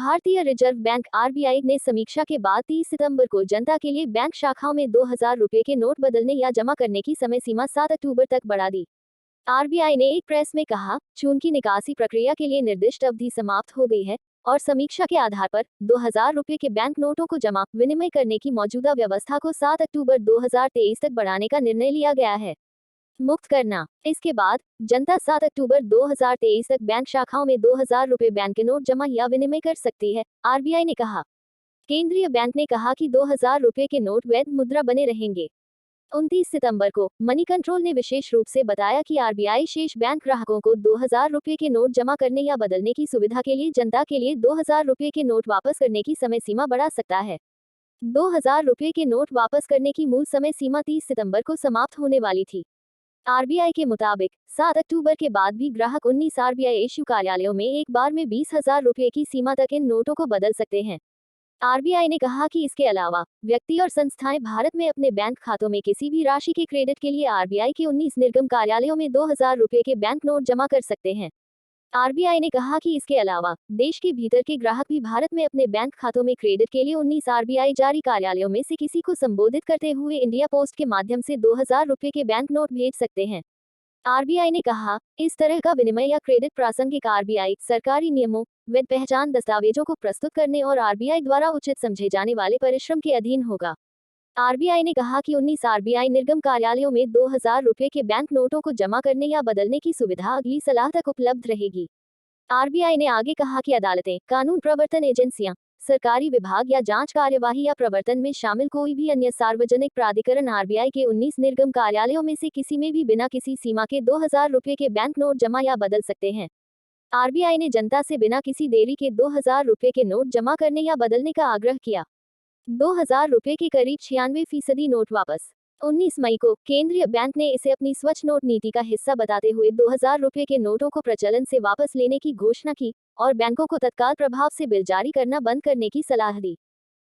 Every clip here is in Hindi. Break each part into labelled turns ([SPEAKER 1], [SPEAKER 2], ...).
[SPEAKER 1] भारतीय रिजर्व बैंक आरबीआई ने समीक्षा के बाद 30 सितंबर को जनता के लिए बैंक शाखाओं में 2000 रुपये के नोट बदलने या जमा करने की समय सीमा 7 अक्टूबर तक बढ़ा दी। आरबीआई ने एक प्रेस में कहा, चूंकि निकासी प्रक्रिया के लिए निर्दिष्ट अवधि समाप्त हो गई है और समीक्षा के आधार पर 2000 रुपये के बैंक नोटों को जमा विनिमय करने की मौजूदा व्यवस्था को 7 अक्टूबर 2023 तक बढ़ाने का निर्णय लिया गया है। मुक्त करना। इसके बाद जनता 7 अक्टूबर 2023 तक बैंक शाखाओं में 2000 रुपये बैंक के नोट जमा या विनिमय कर सकती है, आरबीआई ने कहा। केंद्रीय बैंक ने कहा कि 2000 रुपये के नोट वैध मुद्रा बने रहेंगे। 29 सितंबर को मनी कंट्रोल ने विशेष रूप से बताया कि आरबीआई शेष बैंक ग्राहकों को 2000 रुपये के नोट जमा करने या बदलने की सुविधा के लिए जनता के लिए 2000 रुपये के नोट वापस करने की समय सीमा बढ़ा सकता है। 2000 रुपये के नोट वापस करने की मूल समय सीमा 30 सितंबर को समाप्त होने वाली थी। आरबीआई के मुताबिक 7 अक्टूबर के बाद भी ग्राहक 19 आरबीआई इश्यू कार्यालयों में एक बार में 20,000 रुपये की सीमा तक इन नोटों को बदल सकते हैं। आरबीआई ने कहा कि इसके अलावा व्यक्ति और संस्थाएं भारत में अपने बैंक खातों में किसी भी राशि के क्रेडिट के लिए आरबीआई के 19 निर्गम कार्यालयों में 2000 रुपये के बैंक नोट जमा कर सकते हैं। आरबीआई ने कहा कि इसके अलावा देश के भीतर के ग्राहक भी भारत में अपने बैंक खातों में क्रेडिट के लिए 19 आरबीआई जारी कार्यालयों में से किसी को संबोधित करते हुए इंडिया पोस्ट के माध्यम से 2000 रुपये के बैंक नोट भेज सकते हैं। आरबीआई ने कहा, इस तरह का विनिमय या क्रेडिट प्रासंगिक आरबीआई सरकारी नियमों, वैध पहचान दस्तावेजों को प्रस्तुत करने और आरबीआई द्वारा उचित समझे जाने वाले परिश्रम के अधीन होगा। आरबीआई ने कहा कि 19 आरबीआई निर्गम कार्यालयों में 2000 रुपये के बैंक नोटों को जमा करने या बदलने की सुविधा अगली सलाह तक उपलब्ध रहेगी। आरबीआई ने आगे कहा कि अदालतें, कानून प्रवर्तन एजेंसियां, सरकारी विभाग या जांच कार्यवाही या प्रवर्तन में शामिल कोई भी अन्य सार्वजनिक प्राधिकरण आरबीआई के 19 निर्गम कार्यालयों में से किसी में भी बिना किसी सीमा के 2000 रुपये के बैंक नोट जमा या बदल सकते हैं। आरबीआई ने जनता से बिना किसी देरी के 2000 रुपये के नोट जमा करने या बदलने का आग्रह किया। 2000 रुपये के करीब 96% नोट वापस। 19 मई को केंद्रीय बैंक ने इसे अपनी स्वच्छ नोट नीति का हिस्सा बताते हुए 2000 रुपये के नोटों को प्रचलन से वापस लेने की घोषणा की और बैंकों को तत्काल प्रभाव से बिल जारी करना बंद करने की सलाह दी।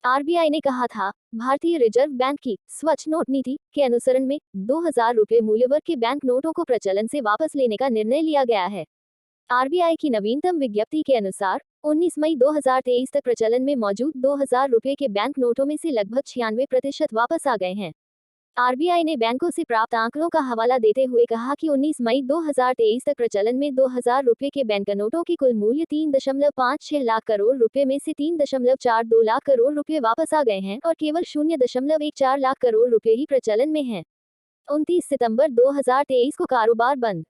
[SPEAKER 1] आरबीआई ने कहा था, भारतीय रिजर्व बैंक की स्वच्छ नोट नीति के अनुसरण में 2000 रुपये मूल्य वर्ग के बैंक नोटों को प्रचलन से वापस लेने का निर्णय लिया गया है। आरबीआई की नवीनतम विज्ञप्ति के अनुसार 19 मई 2023 तक प्रचलन में मौजूद 2000 रुपये के बैंक नोटों में से लगभग 96% वापस आ गए हैं। आरबीआई ने बैंकों से प्राप्त आंकड़ों का हवाला देते हुए कहा कि 19 मई 2023 तक प्रचलन में 2000 रुपये के बैंक नोटों की कुल मूल्य 3.56 लाख करोड़ रुपए में से 3.42 लाख करोड़ रुपए वापस आ गए हैं और केवल 0.14 लाख करोड़ रुपए ही प्रचलन में हैं। 29 सितंबर 2023 को कारोबार बंद।